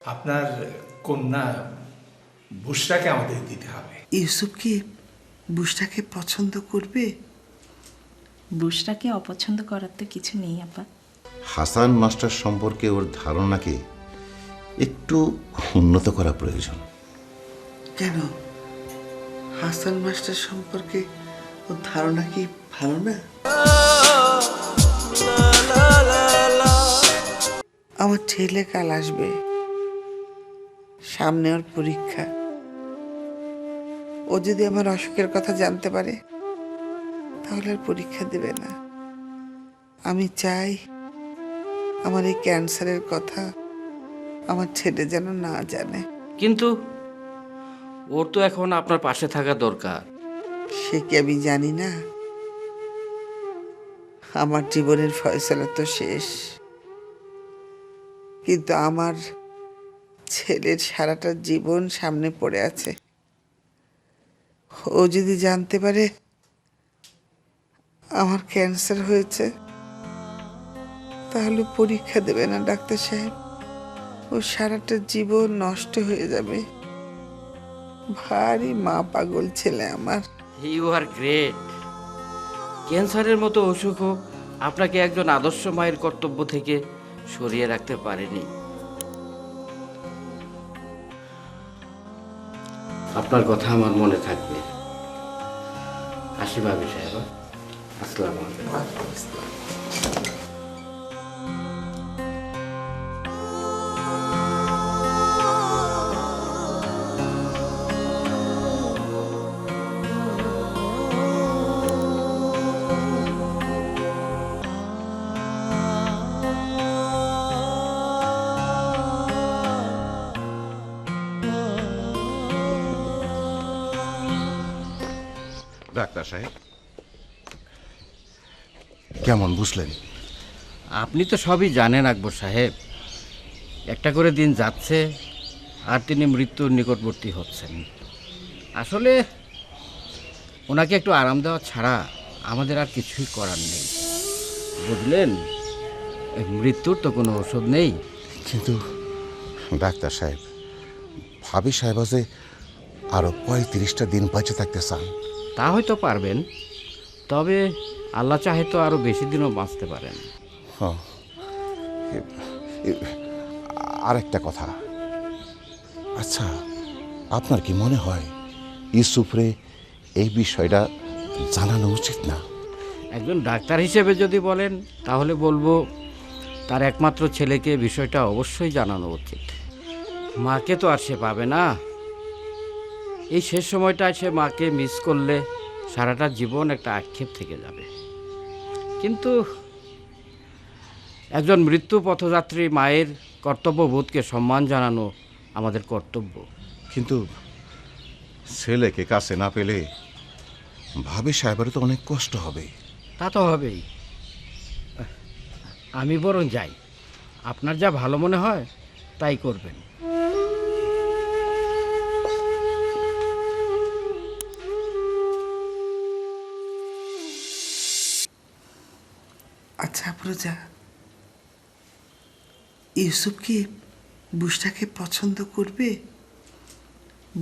আপনার কন্যা বুশরাকে আমাদের দিতে হবে। ইউসুফ কি বুশরাকে পছন্দ করবে? বুশরাকে অপছন্দ করার তো কিছু নেই আপা। হাসান মাস্টার সম্পর্কে ওর ধারণাকে একটু উন্নত করা প্রয়োজন। কেন, হাসান মাস্টার সম্পর্কে ওর ধারণা কি ভালো না? আমার ছেলে কাল আসবে, সামনে ওর পরীক্ষা। ও যদি আমার অসুখের কথা জানতে পারে তাহলে আর পরীক্ষা দেবে না। আমি চাই আমার এই ক্যান্সারের কথা আমার ছেলে যেন না জানে। কিন্তু ওর তো এখন আপনার পাশে থাকা দরকার। সে কি আমি জানি না? আমার জীবনের ফয়সালা তো শেষ, কিন্তু আমার ছেলের সারাটা জীবন সামনে পড়ে আছে। ও যদি জানতে পারে আমার ক্যান্সার হয়েছে তাহলে পরীক্ষা দেবে না ডাক্তার সাহেব। ও সারাটা জীবন নষ্ট হয়ে যাবে। ভারী মা পাগল ছেলে আমার। You are great. ক্যান্সারের মতো অসুখও আপনাকে একজন আদর্শ মায়ের কর্তব্য থেকে সরিয়ে রাখতে পারেনি। আপনার কথা আমার মনে থাকবে। আসি ভাবি সাহেব। আসসালামু আলাইকুম। ডাক্তার সাহেব, কেমন বুঝলেন? আপনি তো সবই জানেন আকবর সাহেব। একটা করে দিন যাচ্ছে আর তিনি মৃত্যুর নিকটবর্তী হচ্ছেন। আসলে ওনাকে একটু আরাম দেওয়া ছাড়া আমাদের আর কিছুই করার নেই, বুঝলেন? এই মৃত্যুর তো কোনো ওষুধ নেই। কিন্তু ডাক্তার সাহেব, ভাবি সাহেব যে আরো 35টা দিন বেঁচে থাকতে চান। তা হয়তো পারবেন, তবে আল্লাহ চাহে তো আরও বেশি দিনও বাঁচতে পারেন। হ্যাঁ, আরেকটা কথা, আচ্ছা আপনার কি মনে হয় ইউসুফরে এই বিষয়টা জানানো উচিত না? একজন ডাক্তার হিসেবে যদি বলেন তাহলে বলবো তার একমাত্র ছেলেকে বিষয়টা অবশ্যই জানানো উচিত। মাকে তো আর সে পাবে না। এই শেষ সময়টায় সে মাকে মিস করলে সারাটা জীবন একটা আক্ষেপ থেকে যাবে। কিন্তু একজন মৃত্যু পথযাত্রী মায়ের কর্তব্যবোধকে সম্মান জানানো আমাদের কর্তব্য। কিন্তু ছেলেকে কাছে না পেলে ভাবি সাহেবের তো অনেক কষ্ট হবে। তা তো হবেই। আমি বরং যাই, আপনার যা ভালো মনে হয় তাই করবেন। আচ্ছা প্রজা, ইউসুফ কি বুশরাকে পছন্দ করবে?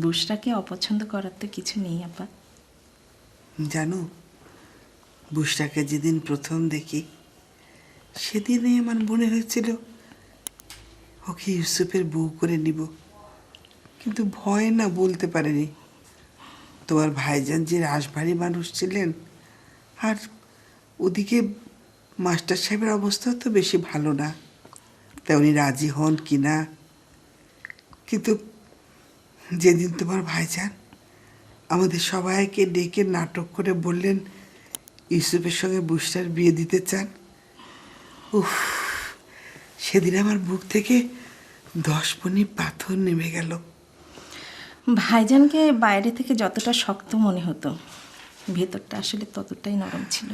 বুশরাকে অপছন্দ করার তো কিছু নেই আপা। জানো, বুশরাকে যেদিন প্রথম দেখি সেদিনই আমার মনে হয়েছিল ওকে ইউসুফের বউ করে নিব, কিন্তু ভয় না বলতে পারিনি। তোমার ভাইজান যে রাশভারী মানুষ ছিলেন, আর ওদিকে মাস্টার সাহেবের অবস্থা তো বেশি ভালো না, তাই উনি রাজি হন কি না। কিন্তু যেদিন তোমার ভাইজান আমাদের সবাইকে ডেকে নাটক করে বললেন ইউসুফের সঙ্গে বুশরার বিয়ে দিতে চান, উফ, সেদিন আমার বুক থেকে 10 মণি পাথর নেমে গেল। ভাইজানকে বাইরে থেকে যতটা শক্ত মনে হতো, ভেতরটা আসলে ততটাই নরম ছিল।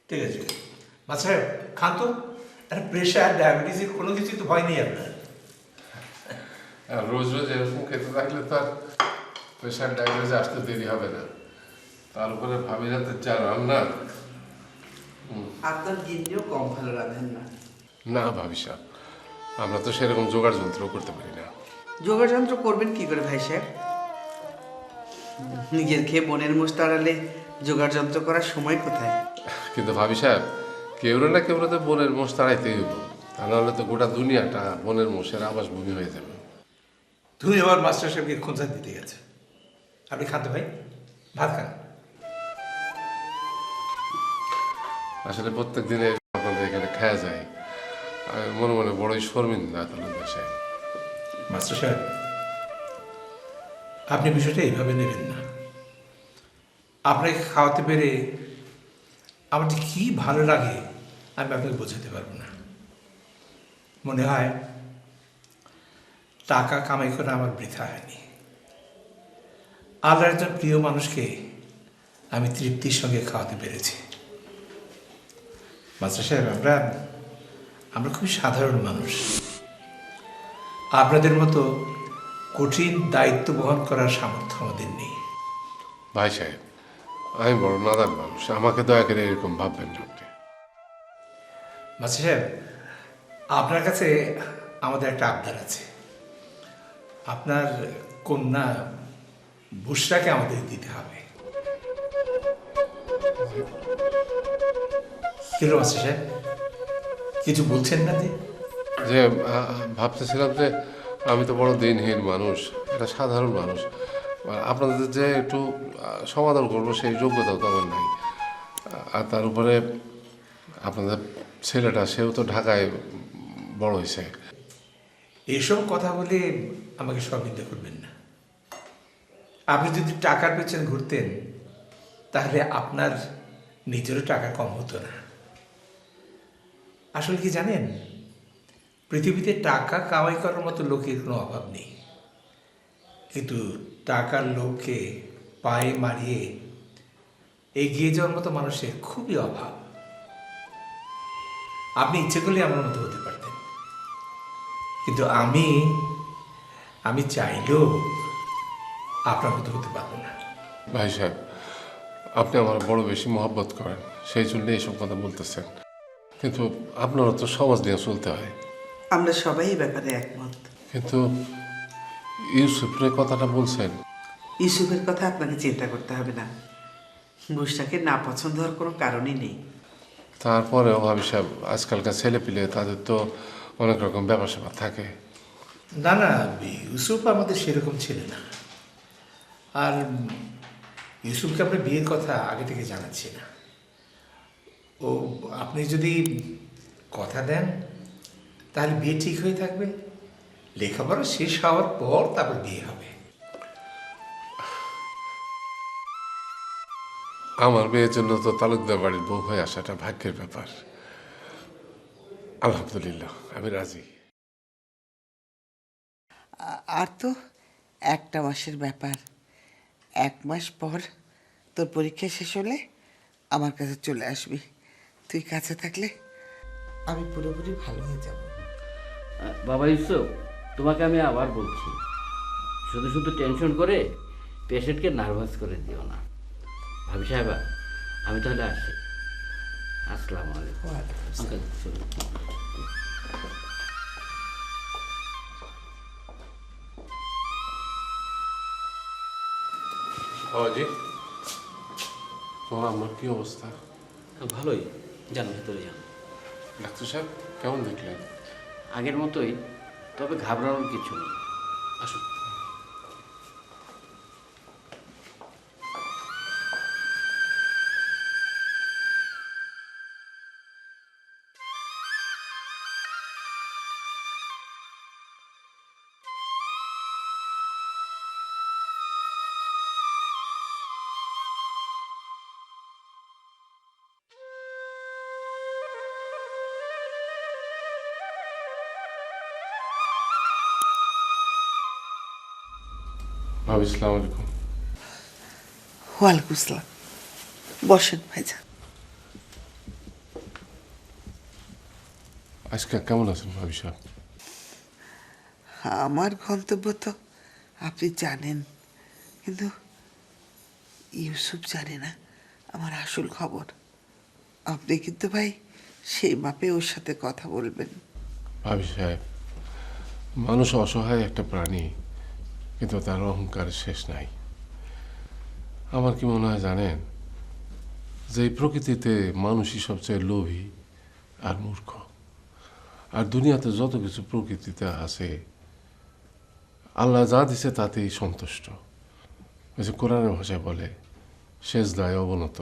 ঠিক আছে বাচ্চা সাহেব, খান তো। আর প্রেশার ডায়াবেটিসের কোনো কিছু তো ভয় নেই আপনার। আর রোজ রোজ এরকম খেতে থাকলে তো আর প্রেশার ডায়াবেটিস আসতে দেরি হবে না। তার উপরে ভাবির হাতে যা রান্না। আপনার গিন্নিও কম ভালো রাঁধেন না। না ভাবি সাহেব, আমরা তো সেরকম জোগাড় যন্ত্র করতে পারি না। যোগাড় যন্ত্র করবেন কি করে ভাই সাহেব? নিজের খেয়ে মনের মোষ তাড়ালে যোগাড় যন্ত্র করার সময় কোথায়? কিন্তু ভাবি সাহেব, কেউ না কেউ তো বনের মোষ তাড়াইতেই হইব, তা নাহলে তো গোটা দুনিয়াটা বনের মোষের আবাসভূমি হয়ে যাবে। তুমি আবার মাস্টার সাহেবকে খোঁজা দিতে গেছে। আপনি খান তো ভাই, ভাত খান। আসলে প্রত্যেক দিনে আপনাদের এখানে খাওয়া যায়, আমি মনে মনে বড়ই শর্মিন্দা তালুকদার সাহেব। মাস্টার সাহেব, আপনি বিষয়টা এইভাবে নেবেন না। আপনাকে খাওয়াতে পেরে আমার যে কী ভালো লাগে আমি আপনাকে বোঝাতে পারবো না। মনে হয় টাকা কামাই করে আমার বৃথা হয়নি। আল্লাহর একজন প্রিয় মানুষকে আমি তৃপ্তির সঙ্গে খাওয়াতে পেরেছি। মাস্টার সাহেব, আমরা খুবই সাধারণ মানুষ। আপনাদের মতো কঠিন দায়িত্ব বহন করার সামর্থ্য আমাদের নেই। ভাই সাহেব, আমি বড় নাদান মানুষ, আমাকে দয়া করে এরকম ভাববেন না আপনি। মাস্টার সাহেব, আপনার কাছে আমাদের একটা আবদার আছে। আপনার কন্যা বুশরাকে আমাদের দিতে হবে। কেন মাস্টার সাহেব, কিছু বলছেন না যে? যে ভাবতেছিলাম যে আমি তো বড় দিনহীন মানুষ, একটা সাধারণ মানুষ, আপনাদের যে একটু সমাধান করবো সেই যোগ্যতাও তো আমার নাই। আর তার উপরে আপনাদের ছেলেটা, সেও তো ঢাকায় বড় হয়েছে। এসব কথা বলে আমাকে সন্দিগ্ধ করবেন না। আপনি যদি টাকার পেছনে ঘুরতেন তাহলে আপনার নিজেরও টাকা কম হতো না। আসলে কি জানেন, পৃথিবীতে টাকা কামাই করার মতো লোকের কোনো অভাব নেই, কিন্তু টাকার লোককে পায়ে মারিয়ে এগিয়ে যাওয়ার মতো মানুষের খুবই অভাব। আপনি ইচ্ছে করলে আমার মতো হতে পারতেন, কিন্তু আমি চাইলেও আপনার মতো হতে পারবো না। ভাই সাহেব, আপনি আমার বড় বেশি মহব্বত করেন, সেই জন্য এইসব কথা বলতেছেন, কিন্তু আপনারও তো সমাজ নিয়ে চলতে হয়। আমরা সবাই এই ব্যাপারে একমত। কিন্তু ইউসুফের কথাটা বলছেন। ইউসুফের কথা আপনাকে চিন্তা করতে হবে না। বুশরাকে না পছন্দ হওয়ার কোনো কারণই নেই। তারপরেও ভাবি সাহেব, আজকালকার ছেলে পিলে তাদের তো অনেক রকম ব্যাপার স্যাপার থাকে। না না, ইউসুফ আমাদের সেরকম ছিল না। আর ইউসুফকে আমরা বিয়ের কথা আগে থেকে জানাচ্ছি না। ও, আপনি যদি কথা দেন তাহলে বিয়ে ঠিক হয়ে থাকবে। লেখাপড়া শেষ হওয়ার পর তারপর বিয়ে হবে। আমার মেয়ের জন্য তো তালুকদার বাড়ির বউ হয়ে আসাটা ভাগ্যের ব্যাপার। আলহামদুলিল্লাহ, আমি রাজি। আর তো একটা মাসের ব্যাপার। 1 মাস পর তোর পরীক্ষা শেষ হলে আমার কাছে চলে আসবি। তুই কাছে থাকলে আমি পুরোপুরি ভালো হয়ে যাব। বাবা ইউসুফ, তোমাকে আমি আবার বলছি, শুধু শুধু টেনশন করে পেশেন্টকে নার্ভাস করে দিও না। ভাবি সাহেবা, আমি তাহলে আসি। আসসালামু আলাইকুম। আঙ্কেল, চলুন। বাবাজি, তোমার আমার কি অবস্থা? ভালোই, যান ভেতরে যান। ডাক্তার সাহেব কেমন দেখলেন? আগের মতোই, তবে ঘাবড়ানোর কিছু নেই। আসুন। ভাবি, আসসালামু আলাইকুম। ওয়ালাইকুম আসসালাম। বসেন ভাইজান। আজকে কেমন আছেন ভাবি সাহেব? আমার গন্তব্য তো আপনি জানেন, কিন্তু ইউসুফ জানে না আমার আসল খবর। আপনি কিন্তু ভাই সেই মাপে ওর সাথে কথা বলবেন। ভাবি সাহেব, মানুষ অসহায় একটা প্রাণী, কিন্তু তার অহংকারের শেষ নাই। আমার কি মনে হয় জানেন, যে এই প্রকৃতিতে মানুষই সবচেয়ে লোভী আর মূর্খ। আর দুনিয়াতে যত কিছু প্রকৃতিতে আছে, আল্লাহ যা দিছে তাতেই সন্তুষ্ট। ওই যে কোরআনের ভাষায় বলে, সেজদায় অবনত।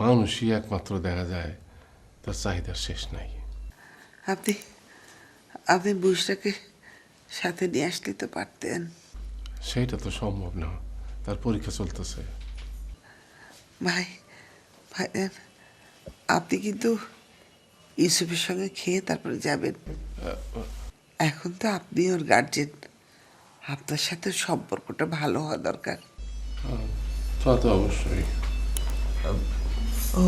মানুষই একমাত্র দেখা যায় তার চাহিদার শেষ নাই। আপনি আপনি বুঝটাকে সাথে নিয়ে আসলে তো পারতেন। সেইটা তো সম্ভব না, তার পরীক্ষা চলতেছে। ভাই ভাই আপনি কিন্তু ইউসুফের সঙ্গে খেয়ে তারপরে যাবেন। এখন তো আপনি ওর গার্জেন, আপনার সাথে সম্পর্কটা ভালো হওয়া দরকার। তা তো অবশ্যই। ও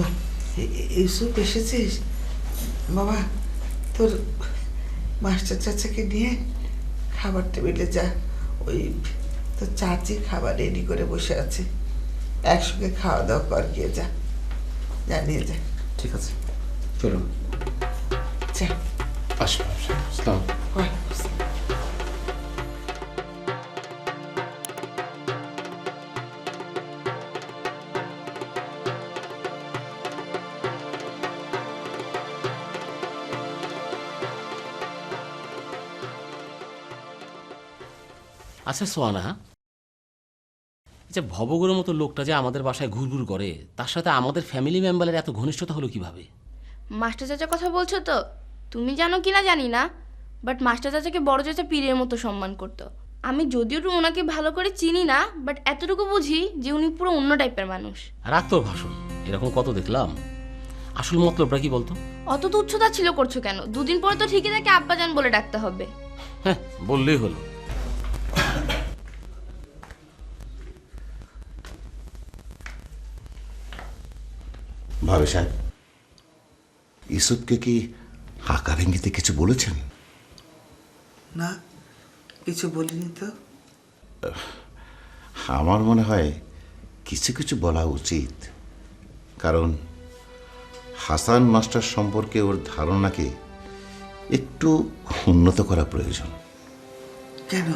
ইউসুফ এসেছিস? বাবা, তোর মাস্টার চাচাকে নিয়ে খাবার টেবিলে যা। ওই তোর চাচি খাবার রেডি করে বসে আছে, একসঙ্গে খাওয়া দাওয়া কর, গিয়ে যা, জানিয়ে যা। ঠিক আছে, চলুন। যা। আসবে আসসালাম। ওয়ালাইকুম আসসালাম। আচ্ছা সোয়ানা, যে ভবগুরুর মতো লোকটা যে আমাদের বাসায় ঘুরঘুর করে, তার সাথে আমাদের ফ্যামিলি মেম্বারের এত ঘনিষ্ঠতা হলো কিভাবে? মাস্টার চাচার কথা বলছো তো? তুমি জানো কি না জানি না, বাট মাস্টার চাচাকে বড় চাচা পীরের মতো সম্মান করতো। আমি যদিও ওনাকে ভালো করে চিনি না, বাট এতটুকু বুঝি যে উনি পুরো অন্য টাইপের মানুষ। রাখ তোর ভাষণ, এরকম কত দেখলাম। আসল মতলবটা কি বলতো? অত তুচ্ছতা ছিল করছো কেন? দুদিন পরে তো ঠিকই তাকে আব্বাজান বলে ডাকতে হবে। হ্যাঁ, বললেই হলো। ভাবে সাহেব, ইউসুফকে কি আকার ইঙ্গিতে কিছু বলেছেন? না, কিছু বলিনি তো। আমার মনে হয় কিছু কিছু বলা উচিত, কারণ হাসান মাস্টার সম্পর্কে ওর ধারণাকে একটু উন্নত করা প্রয়োজন। কেন,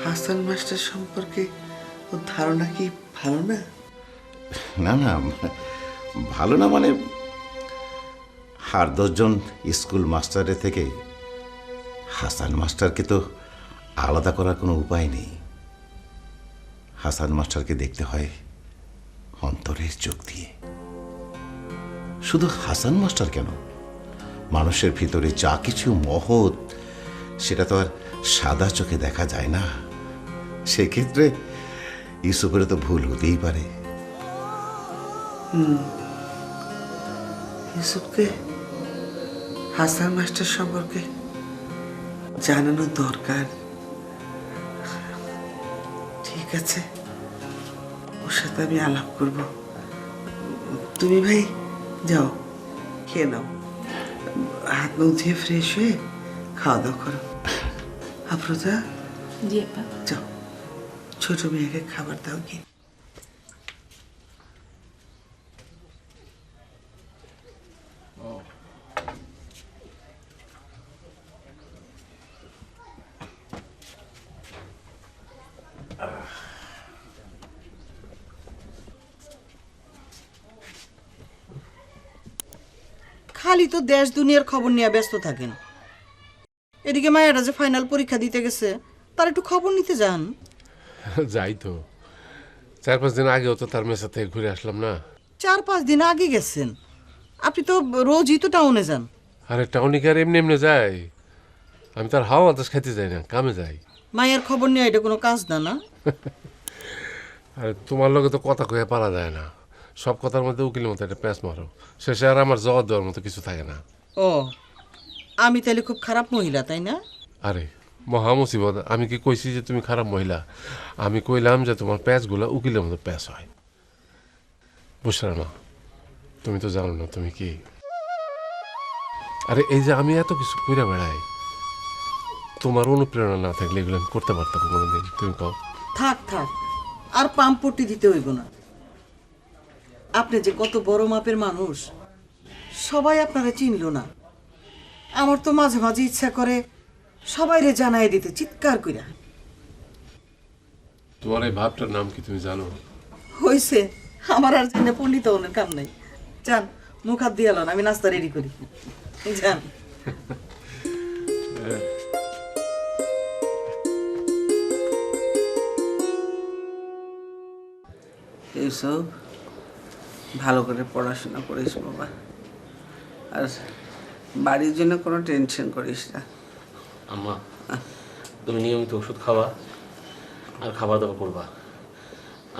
হাসান মাস্টার সম্পর্কে ওর ধারণা কি ভালো না? না না, ভালো না মানে, আর 10জন স্কুল মাস্টারের থেকে হাসান মাস্টারকে তো আলাদা করার কোনো উপায় নেই। হাসান মাস্টারকে দেখতে হয় অন্তরের চোখ দিয়ে। শুধু হাসান মাস্টার কেন, মানুষের ভিতরে যা কিছু মহৎ, সেটা তো আর সাদা চোখে দেখা যায় না। সেক্ষেত্রে ইউসুফের তো ভুল হতেই পারে। ইউসুফকে হাসান মাস্টার সম্পর্কে জানানো দরকার। ঠিক আছে, ওর সাথে আমি আলাপ করব। তুমি ভাই যাও, খেয়ে নাও, হাত মুখ ধুয়ে ফ্রেশ হয়ে খাওয়া দাওয়া করো। আফরোজা, জি আপা। যাও, ছোট মেয়েকে খাবার দাও কি। খালি তো দেশ দুনিয়ার খবর নিয়ে ব্যস্ত থাকেন। এদিকে মায়েরা যে ফাইনাল পরীক্ষা দিতে গেছে, তার একটু খবর নিতে যান। যাই তো, 4-5 দিন আগেও তো তার মেসা থেকে ঘুরে আসলাম না। 4-5 দিন আগে গেছেন, আপনি তো রোজই তো টাউনে যান। আরে টাউনে কি আর এমনি এমনি যাই? আমি তার হাওয়া বাতাস খাইতে যাই না, কামে যাই। মায়ের খবর নিয়ে এটা কোনো কাজ না, না? আরে তোমার লগে তো কথা কয়ে পারা যায় না, সব কথার মধ্যে উকিলের মতো একটা প্যাঁচ মারো, শেষে আর আমার জবাব দেওয়ার মতো কিছু থাকে না। ও, আমি তাহলে খুব খারাপ মহিলা, তাই না? আরে মহা মুসিবত, আমি কি কইছি যে তুমি খারাপ মহিলা? আমি কইলাম যে তোমার প্যাঁচগুলো উকিলের মতো প্যাঁচ হয়। বুঝলাম না, তুমি তো জানো না তুমি কি। আরে এই যে আমি এত কিছু কইরা বেড়াই, তোমার অনুপ্রেরণা না থাকলে এগুলো আমি করতে পারতাম কোনোদিন? তুমি কও। থাক থাক, আর পাম্প পট্টি দিতে হইব না। আপনি যে কত বড় মাপের মানুষ সবাই আপনারা চিনল না। আমার তো মাঝে মাঝে ইচ্ছা করে সবাইরে জানাই দিতে চিৎকার কইরা। তোমার এই ভাবটার নাম কি তুমি জানো? হইছে, আমার আর জেনে পণ্ডিত হনের কাম নাই। যান, মুখ হাত দিয়ে এলেন, আমি নাস্তা রেডি করি। যান। এইসব ভালো করে পড়াশোনা করিস বাবা, আর বাড়ির জন্য কোনো টেনশন করিস না। আম্মা, তুমি নিয়মিত ওষুধ খাওয়া আর খাবার দাবার করবা,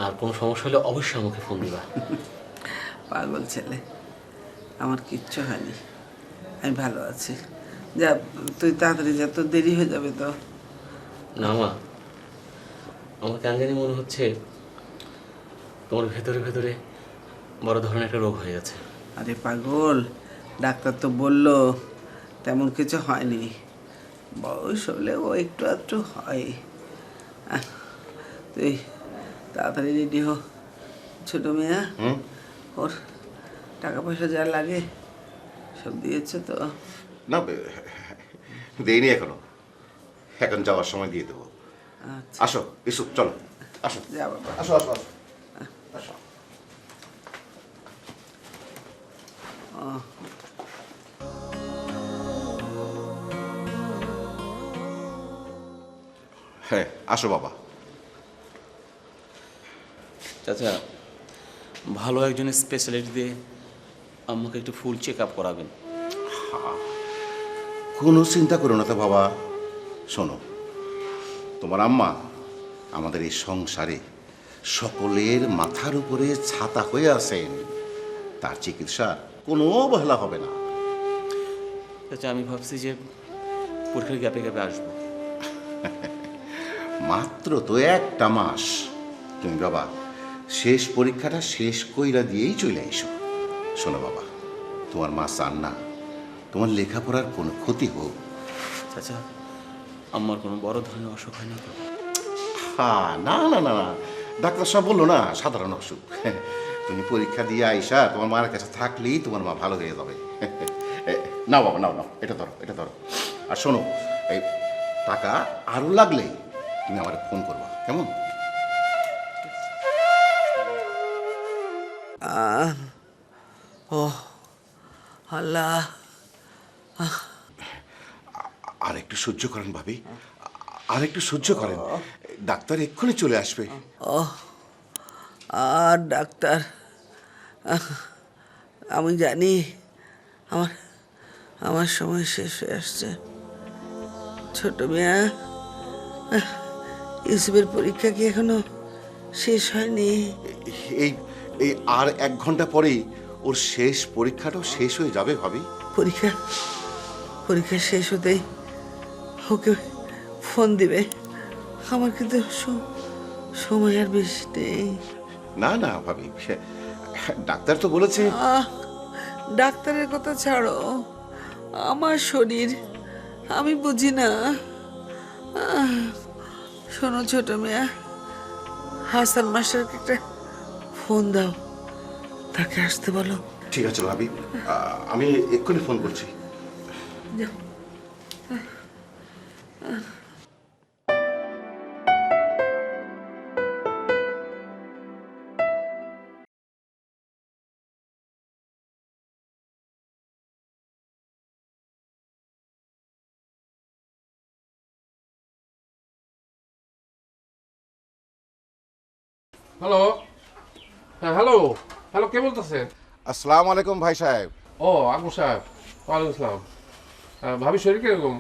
আর কোনো সমস্যা হলে অবশ্যই আমাকে ফোন দিবা। পাগল ছেলে, আমার কিচ্ছু হয়নি, আমি ভালো আছি। যা, তুই তাড়াতাড়ি যা, তোর দেরি হয়ে যাবে তো। না মা, আমার কেন জানি মনে হচ্ছে তোমার ভেতরে ভেতরে বড় ধরনের একটা রোগ হয়ে গেছে। আরে পাগল, ডাক্তার তো বললো তেমন কিছু হয়নি, বয়স হলে ও একটু আধটু হয়। তুই তাড়াতাড়ি রেডি হো, ছোট মেয়া। ওর টাকা পয়সা যা লাগে সব দিয়েছে তো? না, দেইনি এখনো, এখন যাওয়ার সময় দিয়ে দেবো। আচ্ছা, আসো ইসুফ, চলো আসো। যা বাবা। আসো আসো আসো আসো। হ্যাঁ, আসো বাবা। চাচা, ভালো একজন স্পেশালিস্ট দিয়ে আমাকে একটু ফুল চেক আপ করাবেন। কোনো চিন্তা করো না তো বাবা। শোনো, তোমার আম্মা আমাদের এই সংসারে সকলের মাথার উপরে ছাতা হয়ে আছেন, তার চিকিৎসা কোনো অবহেলা হবে না। চাচা, আমি ভাবছি যে পরীক্ষার গ্যাপে গ্যাপে আসবো। মাত্র তো একটা মাস, তুমি বাবা শেষ পরীক্ষাটা শেষ কইরা দিয়েই চলে এসো। শোনো বাবা, তোমার মা চান না তোমার লেখাপড়ার কোনো ক্ষতি হোক। চাচা, আমার কোনো বড় ধরনের অসুখ হয়নি তো? হ্যাঁ, না না না না, ডাক্তার সাহেব বললো না, সাধারণ অসুখ। তুমি পরীক্ষা দিয়ে আইসা তোমার মার কাছে থাকলেই তোমার মা ভালো হয়ে যাবে। নাও বাবা, নাও নাও, এটা ধরো, এটা ধরো। আর শোনো, এই টাকা আরও লাগলে তুমি আমার ফোন করবা, কেমন? ও আল্লাহ, আর একটু সহ্য করেন ভাবি, আর একটু সহ্য করেন, ডাক্তার এক্ষুনি চলে আসবে। ও আর ডাক্তার, আমি জানি আমার আমার সময় শেষ হয়ে আসছে। ছোট মেয়া, ইউসুফের পরীক্ষা কি এখনো শেষ হয়নি? এই এই আর 1 ঘন্টা পরেই ওর শেষ পরীক্ষাটাও শেষ হয়ে যাবে ভাবি। পরীক্ষা পরীক্ষা শেষ হতেই ওকে ফোন দিবে। আমার কিন্তু সময় আর বেশি নেই। না না ভাবি, ডাক্তার তো বলেছে। ডাক্তারের কথা ছাড়ো, আমার শরীর আমি বুঝি না। শোনো ছোট মেয়া, হাসান মাস্টারকে একটা ফোন দাও, তাকে আসতে বলো। ঠিক আছে ভাবি, আমি এক্ষুনি ফোন করছি। যাও। হ্যালো, হ্যাঁ হ্যালো, হ্যালো, কে বলতেছেন? আসসালামু আলাইকুম ভাই সাহেব। ও আকবর সাহেব, ওয়ালাইকুম আসসালাম। ভাবি শরীর কিরকম?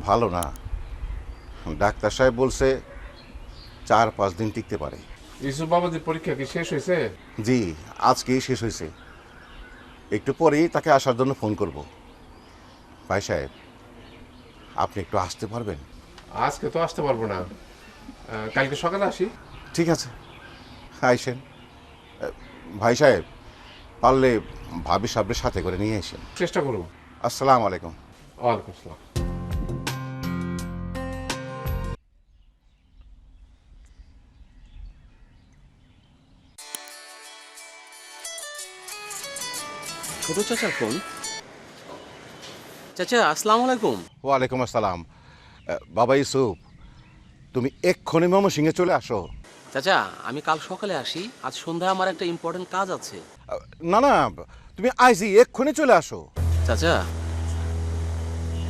ভালো না, ডাক্তার সাহেব বলছে 4-5 দিন টিকতে পারে। ইউসুফ বাবাজির পরীক্ষা কি শেষ হয়েছে? জি, আজকেই শেষ হয়েছে, একটু পরেই তাকে আসার জন্য ফোন করব। ভাই সাহেব, আপনি একটু আসতে পারবেন? আজকে তো আসতে পারবো না, কালকে সকালে আসি। ঠিক আছে, আইসেন। ভাই সাহেব, পারলে ভাবি সাহেবের সাথে করে নিয়ে আসেন। চেষ্টা করুন। আসসালামু আলাইকুম। ওয়ালাইকুম আসসালাম। ছোট চাচার ফোন। চাচা আসসালামু আলাইকুম। ওয়ালাইকুম আসসালাম। বাবা ইউসুফ, তুমি এক্ষুনি ময়মনসিংহে চলে আসো। চাচা আমি কাল সকালে আসি, আজ সন্ধ্যায় আমার একটা ইম্পর্টেন্ট কাজ আছে। না না, তুমি আজই এক্ষুনি চলে আসো। চাচা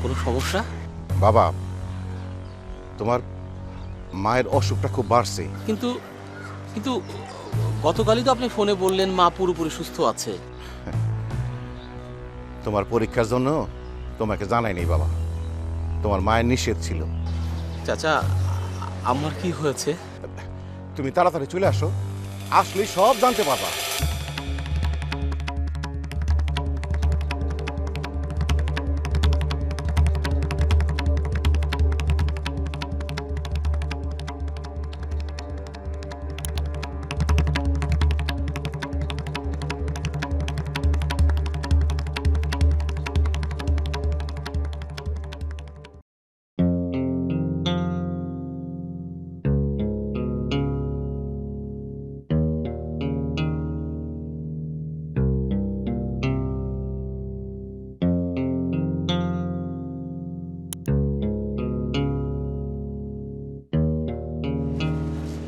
কোনো সমস্যা? বাবা, তোমার মায়ের অসুখটা খুব বাড়ছে। কিন্তু কিন্তু গতকালই তো আপনি ফোনে বললেন মা পুরোপুরি সুস্থ আছে। তোমার পরীক্ষার জন্য তোমাকে জানাইনি বাবা, তোমার মায়ের নিষেধ ছিল। চাচা আমার কি হয়েছে? তুমি তাড়াতাড়ি চলে আসো, আসলেই সব জানতে পারবা।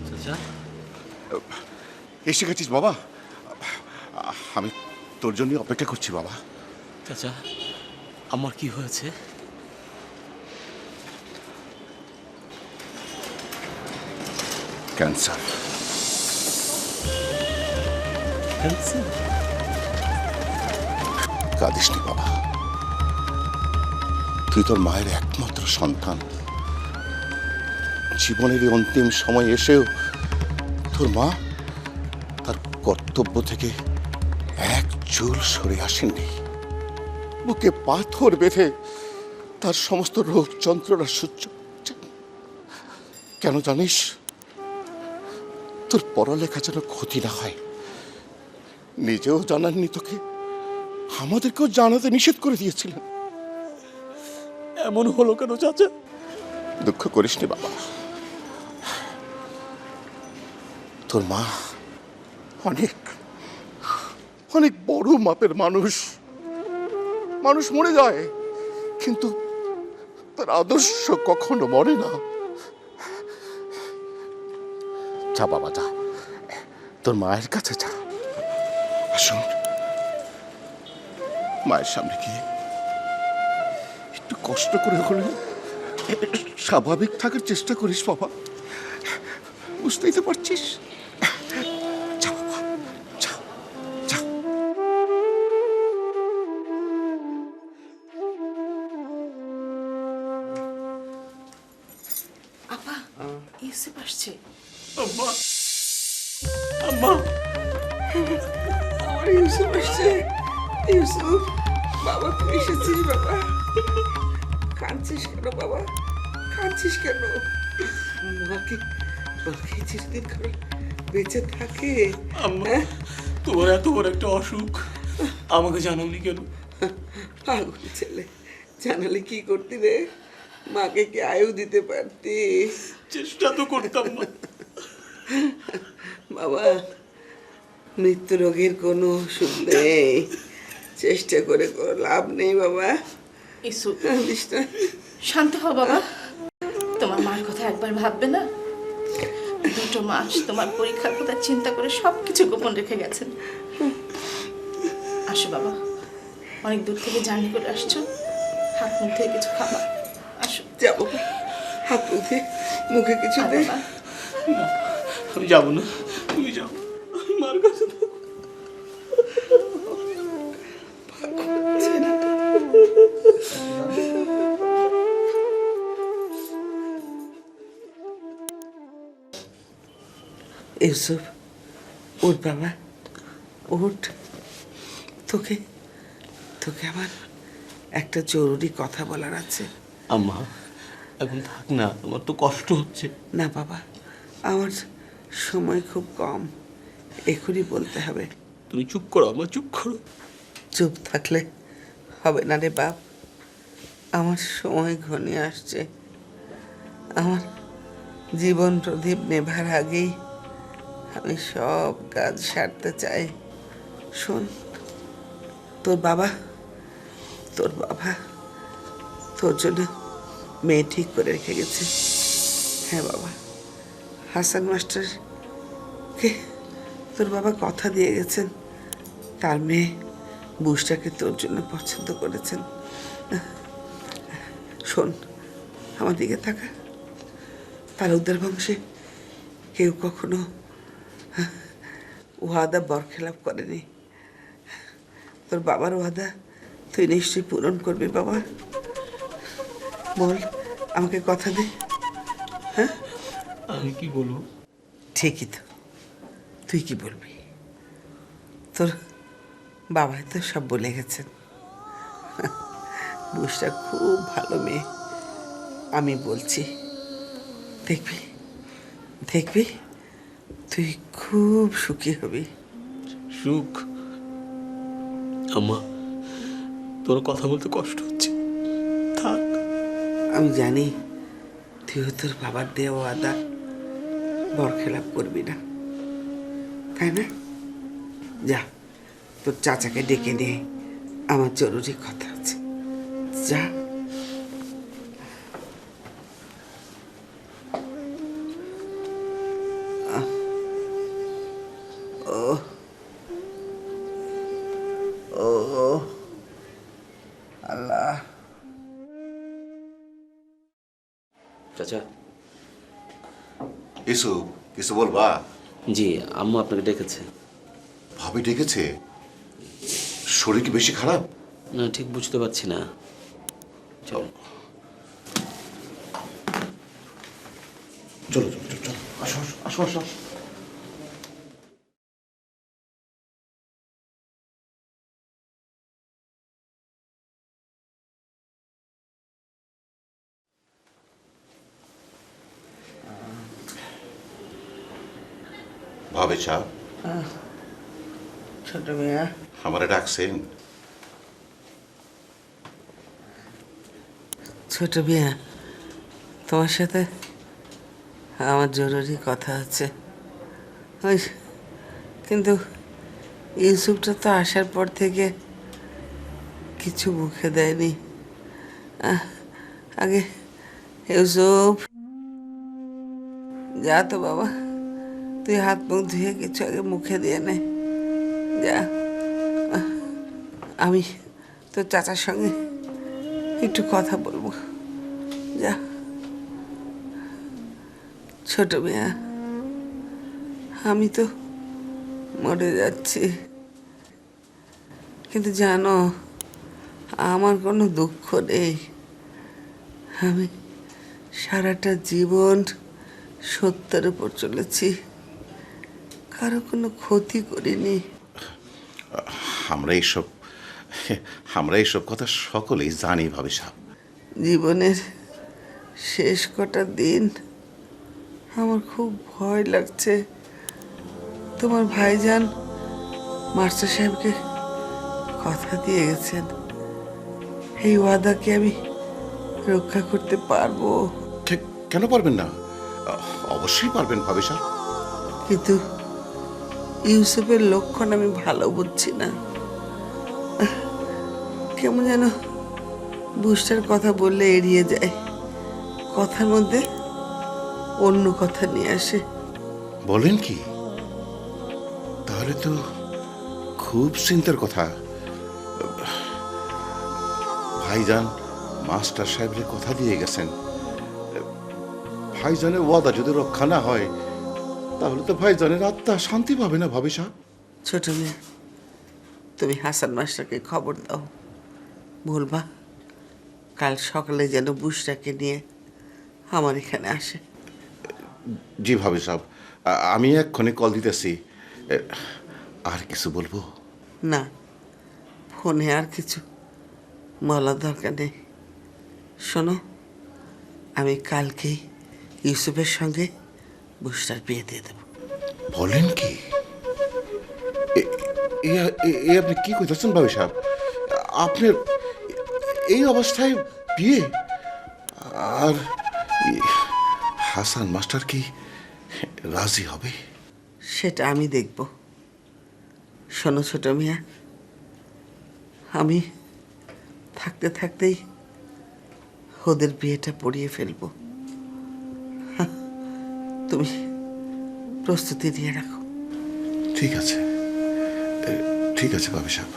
চাচা এসে গেছিস বাবা? আমি তোর জন্য অপেক্ষা করছি বাবা। চাচা আমার কি হয়েছে? ক্যান্সার। ক্যান্সার? কাঁদিস নি বাবা, তুই তোর মায়ের একমাত্র সন্তান। জীবনের এই অন্তিম সময় এসেও তোর মা তার কর্তব্য থেকে এক চুল সরে আসেননি। বুকে পাথর বেঁধে তার সমস্ত রোগ যন্ত্রণা সহ্য করছেন। কেন জানিস? তোর পড়ালেখা যেন ক্ষতি না হয়। নিজেও জানাননি তোকে, আমাদেরকেও জানাতে নিষেধ করে দিয়েছিলেন। এমন হলো কেন চাচা? দুঃখ করিস নি বাবা, তোর মা অনেক অনেক বড় মাপের মানুষ। মানুষ মরে যায়, কিন্তু তার আদর্শ কখনো মরে না। যা বাবা যা, তোর মায়ের কাছে যা। আসুন, মায়ের সামনে গিয়ে একটু কষ্ট করে হলে স্বাভাবিক থাকার চেষ্টা করিস বাবা। বুঝতেই তো পারছিস। যা বাবা, যা যা। আপা ইউসুফ আসছে। আমার ইউসুফ আসছে। ইউসুফ বাবা, তুই এসেছিস বাবা? কাঁদছিস কেন বাবা? কাঁদছিস কেন? মাকে চিরদিন করে বেঁচে থাকে। আম্মা, তোমার এত বড় একটা অসুখ আমাকে জানাওনি কেন? পাগল ছেলে, জানালে কি করতি রে? মাকে কি আয়ু দিতে পারতি? চেষ্টা তো করতাম না। বাবা, মৃত্যু রোগের কোনো ওষুধ নেই, চেষ্টা করে কোনো লাভ নেই বাবা। ইউসুফ কাঁদিস না। শান্ত হও বাবা, তোমার মার কথা একবার ভাববে না? 2 মাস তোমার পরীক্ষার কথা চিন্তা করে সবকিছু গোপন রেখে গেছেন। আসো বাবা, অনেক দূর থেকে জার্নি করে আসছো, হাত মুখ ধুয়ে কিছু খাবা। আসো যাবো, হাত মুখে মুখে কিছু দে। বাবা, আমি যাবো না, তুমি যাও, মার কাছে থাকো। ইউসুফ উঠ বাবা, উঠ। তোকে তোকে আমার একটা জরুরি কথা বলার আছে। আম্মা এখন থাক না, আমার তো কষ্ট হচ্ছে। না বাবা, আমার সময় খুব কম, এখনই বলতে হবে। তুমি চুপ করো আম্মা, চুপ করো। চুপ থাকলে হবে না রে বাপ, আমার সময় ঘনিয়ে আসছে। আমার জীবন প্রদীপ নেভার আগেই আমি সব কাজ সারতে চাই। শোন, তোর বাবা তোর জন্য মেয়ে ঠিক করে রেখে গেছে। হ্যাঁ বাবা, হাসান মাস্টারকে তোর বাবা কথা দিয়ে গেছেন, তার মেয়ে বুসটাকে তোর জন্য পছন্দ করেছেন। শোন, আমার দিকে থাকা, তালুকদার বংশে কেউ কখনো ওয়াদা বরখেলাপ করেনি। তোর বাবার ওয়াদা তুই নিশ্চয়ই পূরণ করবি বাবা। বল, আমাকে কথা দে। হ্যাঁ, আমি কি বলবো? ঠিকই তো, তুই কি বলবি? তোর বাবাই তো সব বলে গেছেন। বুসটা খুব ভালো মেয়ে, আমি বলছি। দেখবি দেখবি তুই খুব সুখী হবি। সুখ? আম্মা, তোর কথা বলতে কষ্ট হচ্ছে, থাক। আমি জানি তুইও তোর বাবার দেওয়া ওয়াদা বরখেলাপ করবি না, তাই না? যা, তোর চাচাকে ডেকে নিয়ে আমার জরুরি কথা আছে। যা। আল্লাহ। চাচা। ইসু, কিছু বলবা? জি, আম্মু আপনাকে ডেকেছে। ভাবি ডেকেছে? শরীর কি বেশি খারাপ? না, ঠিক বুঝতে পারছি না। চলো চলো চলো চলো চলো, আসো আসো আসো আসো। ভাবে সাহেব, ছোট মেয়া, আমারে ডাকছেন? ছোট মেয়া, তোমার সাথে আমার জরুরি কথা আছে। ওই, কিন্তু ইউসুফটা তো আসার পর থেকে কিছু মুখে দেয়নি। আগে ইউসুফ, যা তো বাবা, তুই হাত মুখ ধুয়ে কিছু আগে মুখে দিয়ে নে, যা। আমি তোর চাচার সঙ্গে একটু কথা বলবো, যা। ছোট মেয়া, আমি তো মরে যাচ্ছি, কিন্তু জানো আমার কোনো দুঃখ নেই। আমি সারাটা জীবন সত্যের উপর চলেছি, কারো কোনো ক্ষতি করিনি। আমরা এইসব কথা সকলেই জানি ভাবে সাহেব। জীবনের শেষ কটা দিন আমার খুব ভয় লাগছে। তোমার ভাইজান মাস্টার সাহেবকে কথা দিয়ে গেছেন, এই ওয়াদাকে আমি রক্ষা করতে পারবো। ঠিক, কেন পারবেন না? অবশ্যই পারবেন ভাবে সাহেব। কিন্তু ইউসুফের লক্ষণ আমি ভালো বুঝছি না। কেমন যেন বুস্টার কথা বললে এড়িয়ে যায়, কথার মধ্যে অন্য কথা নিয়ে আসে। বলেন কি? তাহলে তো খুব চিন্তার কথা। ভাইজান মাস্টার সাহেবের কথা দিয়ে গেছেন, ভাইজানের ওয়াদা যদি রক্ষা না হয় তাহলে তো ভাইজানের আত্মা শান্তি পাবে না ভাবে সাহেব। ছোট মেয়ে, তুমি হাসান মাস্টারকে খবর দাও, বলবা কাল সকালে যেন বুসটাকে নিয়ে আমার এখানে আসে। জি ভাবে সাহেব, আমি এক্ষুনি কল দিতেছি। আর কিছু বলবো? না, ফোনে আর কিছু বলার দরকার নেই। শোনো, আমি কালকেই ইউসুফের সঙ্গে বুসটার বিয়ে দিয়ে দেব। বলেন কি? এ আপনি কি কইতেছেন ভাবি সাহেব? আপনার এই অবস্থায় বিয়ে? আর হাসান মাস্টার কি রাজি হবে? সেটা আমি দেখব। শোনো ছোট মিয়া, আমি থাকতে থাকতেই ওদের বিয়েটা পড়িয়ে ফেলবো। তুমি প্রস্তুতি নিয়ে রাখো। ঠিক আছে, ঠিক আছে বাবু সাহেব।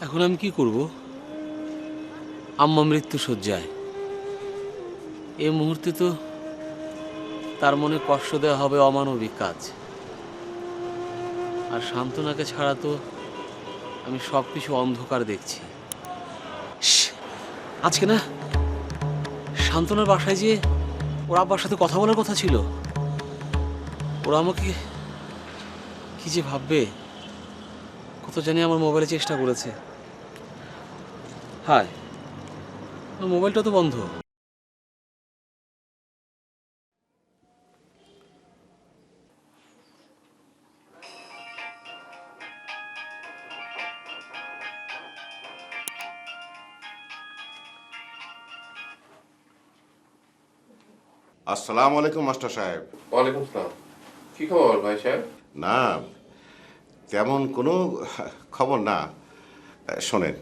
এখন আমি কি করব? আম্মা মৃত্যু শয্যায়। এই মুহূর্তে তো তার মনে কষ্ট দেওয়া হবে অমানবিক কাজ। আর শান্তনাকে ছাড়া তো আমি সব কিছু অন্ধকার দেখছি। আজকে না শান্তনার বাসায় যে ওর আব্বার সাথে কথা বলার কথা ছিল। ওরা আমাকে কি যে ভাববে, কত জানি আমার মোবাইলে চেষ্টা করেছে। হায়, আমার মোবাইলটা তো বন্ধ। আসসালামু আলাইকুম মাস্টার সাহেব। ওয়ালাইকুম আসসালাম। কি খবর ভাই সাহেব? না, তেমন কোনো খবর না। শোনেন,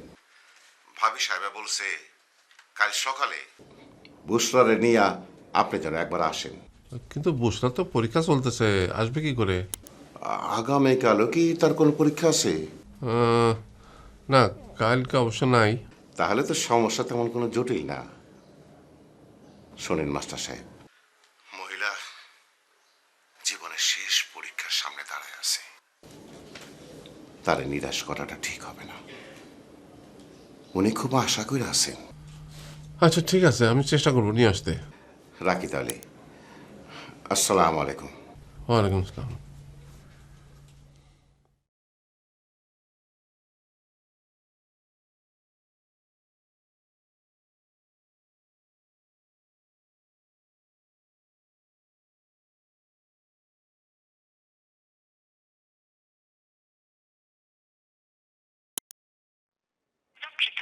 ভাবি সাহেবা বলছে কাল সকালে বুসরারে নিয়ে আপনি যেন একবার আসেন। কিন্তু বুসরা তো পরীক্ষা চলতেছে, আসবে কি করে? আগামীকালও কি তার কোনো পরীক্ষা আছে? না, কালকে অবশ্য নাই। তাহলে তো সমস্যা তেমন কোনো জটিল না। শোনেন মাস্টার সাহেব, মহিলা জীবনের শেষ পরীক্ষার সামনে দাঁড়ায় আছে, তারে নিরাশ করাটা ঠিক হবে না। উনি খুব আশা করে আছেন। আচ্ছা ঠিক আছে, আমি চেষ্টা করবো নিয়ে আসতে। রাখি তাহলে। আসসালামু আলাইকুম। ওয়ালাইকুম আসসালাম। দুঃখিত,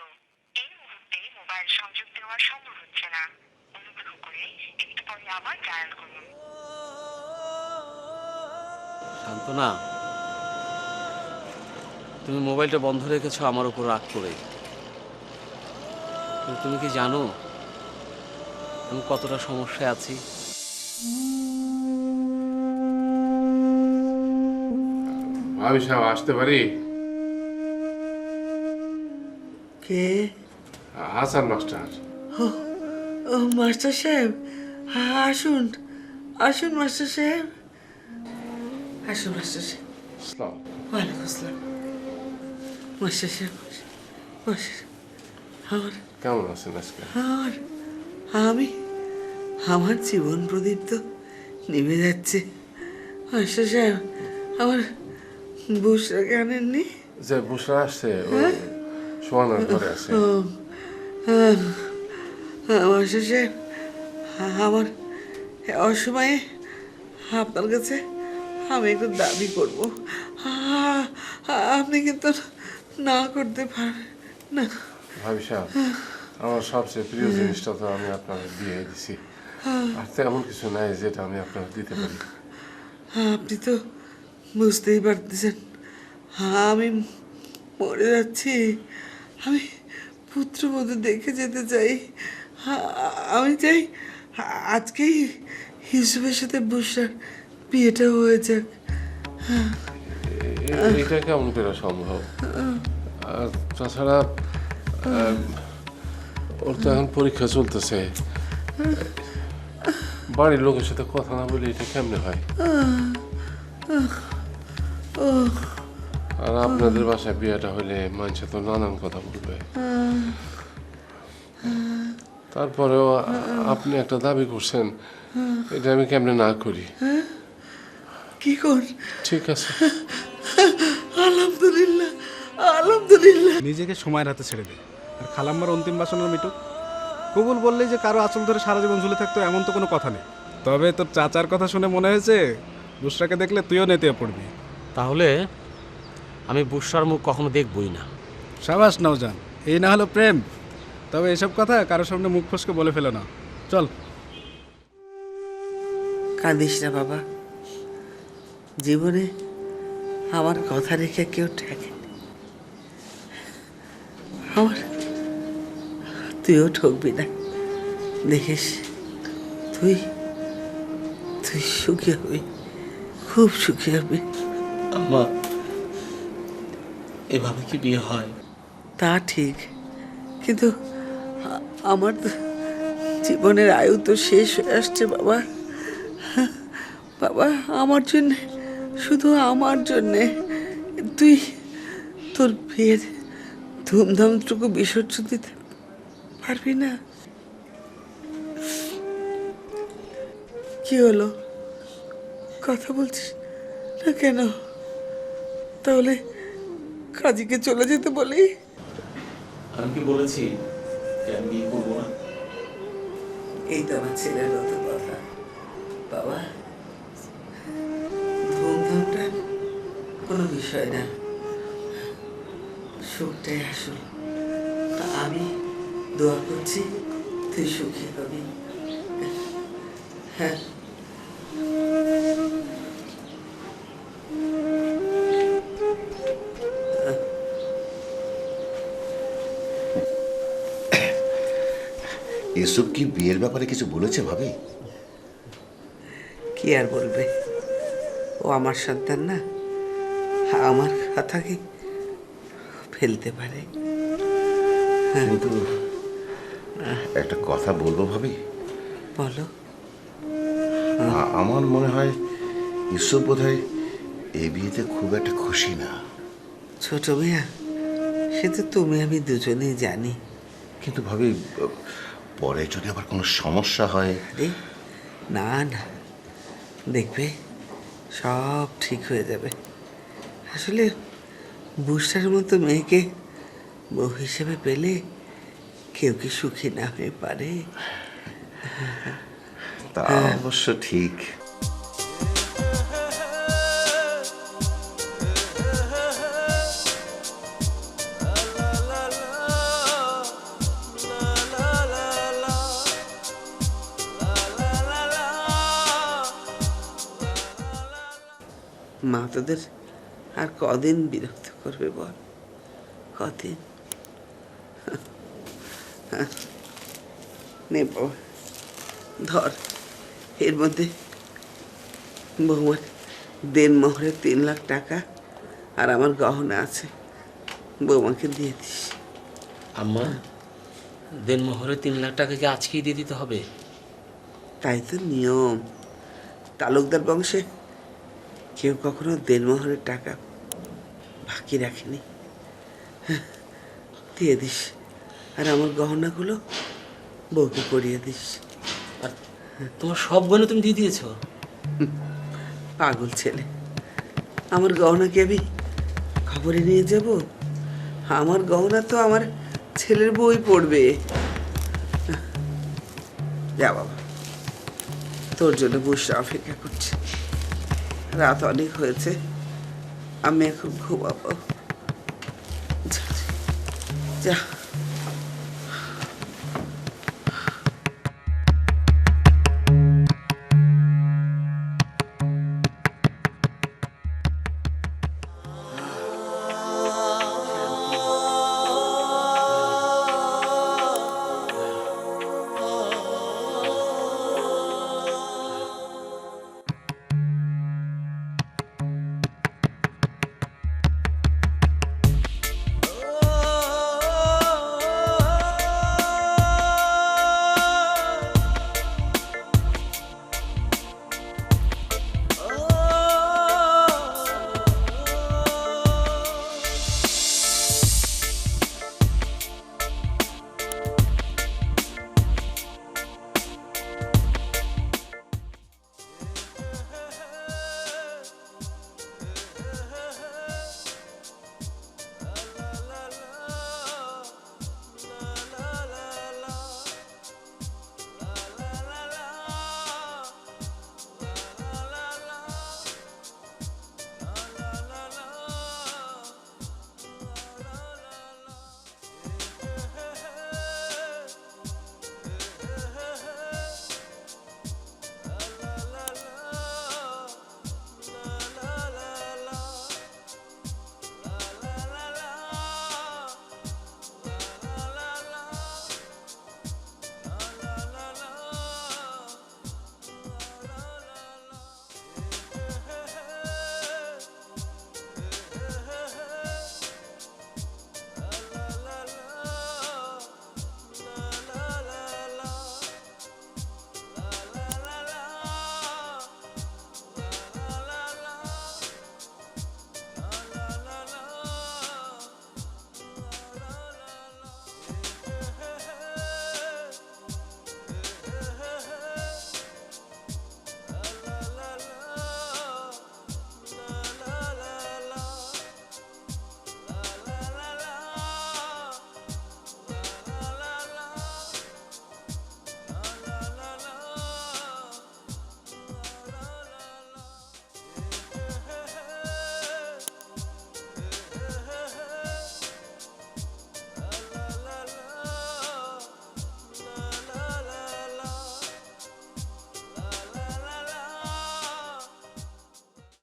এই মুহূর্তে মোবাইল সংযোগ দেওয়া সম্ভব হচ্ছে না। অনুগ্রহ করে একটু পরে আবার ডায়াল করুন। শান্তনা, তুমি মোবাইলটা বন্ধ রেখেছো আমার উপর রাগ করে। কিন্তু তুমি কি জানো আমি কতটা সমস্যায় আছি? ভাবি সাহেব আসতে পারি? কে? হাসান মাস্টার। ও মাস্টার সাহেব, আসুন আসুন মাস্টার সাহেব, আসুন মাস্টার সাহেব। আসসালাম। ওয়ালাইকুম আসসালাম। মাস্টার সাহেব, মাস্টার আমার কেমন আছেন আজকে? আমার আমি আমার জীবন প্রদীপ তো নিভে যাচ্ছে। মাস্টার সাহেব, আমার বুসরাকে আনেননি? যে বুসরা আসছে, ও সোয়ানার ঘরে আছে। মাস্টার সাহেব, আমার অসময়ে আপনার কাছে আমি একটু দাবি করব, আপনি কিন্তু না করতে পারবেন না। ভাবি সাহেব, আমার সবচেয়ে প্রিয় জিনিসটা তো আমি আপনাকে দিয়ে দিছি। আর তেমন কিছু নাই যেটা আমি আপনাকে দিতে পারি। আপনি তো বুঝতেই পারতেছেন আমি মরে যাচ্ছি। আমি পুত্রবধূ দেখে যেতে চাই। আমি চাই আজকেই ইউসুফের সাথে বুসরার বিয়েটা হয়ে যাক। এটা কেমন করে সম্ভব? আর তাছাড়া ওর তো এখন পরীক্ষা চলতেছে। বাড়ির লোকের সাথে কথা না বলে এটা কেমনে হয়? আর আপনাদের বাসায় বিয়েটা হলে মানুষে তো নানান কথা বলবে। তারপরেও আপনি একটা দাবি করছেন, এটা আমি কেমনে না করি? কি কর? ঠিক আছে, আলহামদুলিল্লাহ, আলহামদুলিল্লাহ। নিজেকে সময়ের হাতে ছেড়ে দে, আর খালাম্মার অন্তিম বাসনা মিটুক। কবুল বললেই যে কারো আঁচল ধরে সারা জীবন ঝুলে থাকতো এমন তো কোনো কথা নেই। তবে তোর চাচার কথা শুনে মনে হয়েছে বুশরাকে দেখলে তুইও নেতিয়ে পড়বি। তাহলে আমি বুশরার মুখ কখনো দেখবই না। সাবাস নওজান, এই না হলো প্রেম। তবে এসব কথা কারোর সামনে মুখ ফসকে বলে ফেলো না। চল। কাঁদিস না বাবা, জীবনে আমার কথা রেখে কেউ ঠেকেনি। আমার তুইও ঠকবি না, দেখিস তুই তুই সুখী হবি, খুব সুখী হবি। আম্মা, এভাবে কি বিয়ে হয়? তা ঠিক, কিন্তু আমার তো জীবনের আয়ু তো শেষ হয়ে আসছে বাবা। বাবা, আমার জন্যে, শুধু আমার জন্যে তুই তোর বিয়ের ধুমধামটুকু বিসর্জন দিতে পারবি না? কি হলো, কথা বলছিস না কেন? তাহলে কাজীকে চলে যেতে বলি। আমি কি বলেছি যে আমি বিয়ে করবো না? এই তো আমার ছেলের মতো কথা বাবা। ধুমধামটা কোনো বিষয় না, সুখটাই আসল। আমি দোয়া করছি তুই সুখী হবি। হ্যাঁ, ইউসুফ কি বিয়ের ব্যাপারে কিছু বলেছে ভাবি? কি আর বলবে, ও আমার সন্তান না, আমার কথা কি ফেলতে পারে? কিন্তু একটা কথা বলবো ভাবি। বলো। আমার মনে হয় ইউসুফ বোধহয় এই বিয়েতে খুব একটা খুশি না। ছোট মিয়া, সে তো তুমি আমি দুজনেই জানি। কিন্তু ভাবি, পরে যদি আবার কোনো সমস্যা হয়? আরে না না, দেখবে সব ঠিক হয়ে যাবে। আসলে বুশরার মতো মেয়েকে বউ হিসেবে পেলে কেউ কি সুখী না হয়ে পারে? তা অবশ্য ঠিক। মা তোদের আর কদিন বিরক্ত করবে বল? কদিন? নে বাবা, ধর, এর মধ্যে বৌমার দেনমোহরে 3 লাখ টাকা আর আমার গহনা আছে, বৌমাকে দিয়ে দিস। আম্মা, দেনমোহরে 3 লাখ টাকা কি আজকেই দিয়ে দিতে হবে? তাই তো নিয়ম। তালুকদার বংশে কেউ কখনো দেনমোহরের টাকা বাকি রাখেনি। দিয়ে দিস, আর আমার গহনাগুলো বউকে পরিয়ে দিস। আর তোমার সব গয়না তুমি দিয়ে দিয়েছো? পাগল ছেলে, আমার গহনা কি আমি খবরে নিয়ে যাব? আমার গহনা তো আমার ছেলের বই পড়বে। যা বাবা, তোর জন্য বুশরা অপেক্ষা করছে। রাত অনেক হয়েছে, আমি এখন ঘুমাবো। যা, যা।